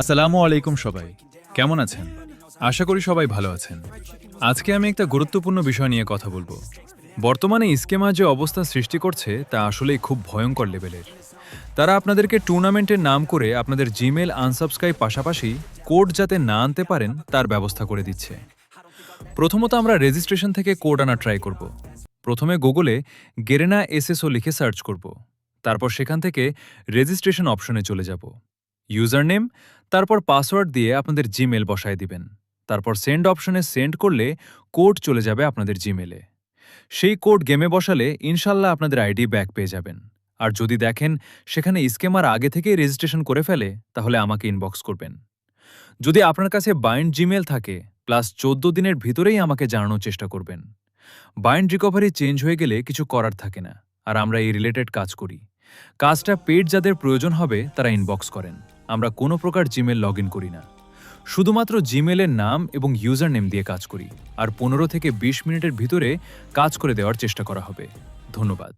আসসালামু আলাইকুম সবাই, কেমন আছেন? আশা করি সবাই ভালো আছেন। আজকে আমি একটা গুরুত্বপূর্ণ বিষয় নিয়ে কথা বলবো। বর্তমানে স্কেমা যে অবস্থা সৃষ্টি করছে তা আসলেই খুব ভয়ঙ্কর লেভেলের। তারা আপনাদেরকে টুর্নামেন্টের নাম করে আপনাদের জিমেল আনসাবস্ক্রাইব পাশাপাশি কোড যাতে না আনতে পারেন তার ব্যবস্থা করে দিচ্ছে। প্রথমত আমরা রেজিস্ট্রেশন থেকে কোড আনা ট্রাই করব। প্রথমে গুগলে গেরেনা এসএসও লিখে সার্চ করব। তারপর সেখান থেকে রেজিস্ট্রেশন অপশনে চলে যাব। ইউজার নেম, তারপর পাসওয়ার্ড দিয়ে আপনাদের জিমেল বসায় দিবেন। তারপর সেন্ড অপশনে সেন্ড করলে কোড চলে যাবে আপনাদের জিমেলে। সেই কোড গেমে বসালে ইনশাল্লাহ আপনাদের আইডি ব্যাক পেয়ে যাবেন। আর যদি দেখেন সেখানে স্কেমার আগে থেকেই রেজিস্ট্রেশন করে ফেলে তাহলে আমাকে ইনবক্স করবেন। যদি আপনার কাছে বাইন্ড জিমেল থাকে প্লাস ১৪ দিনের ভিতরেই আমাকে জানানোর চেষ্টা করবেন। বাইন্ড রিকভারি চেঞ্জ হয়ে গেলে কিছু করার থাকে না, আর আমরা এই রিলেটেড কাজ করি। কাজটা পেড যাদের প্রয়োজন হবে তারা ইনবক্স করেন। আমরা কোনো প্রকার জিমেল লগ ইন করি না, শুধুমাত্র জিমেলের নাম এবং ইউজার নেম দিয়ে কাজ করি। আর ১৫ থেকে ২০ মিনিটের ভিতরে কাজ করে দেওয়ার চেষ্টা করা হবে। ধন্যবাদ।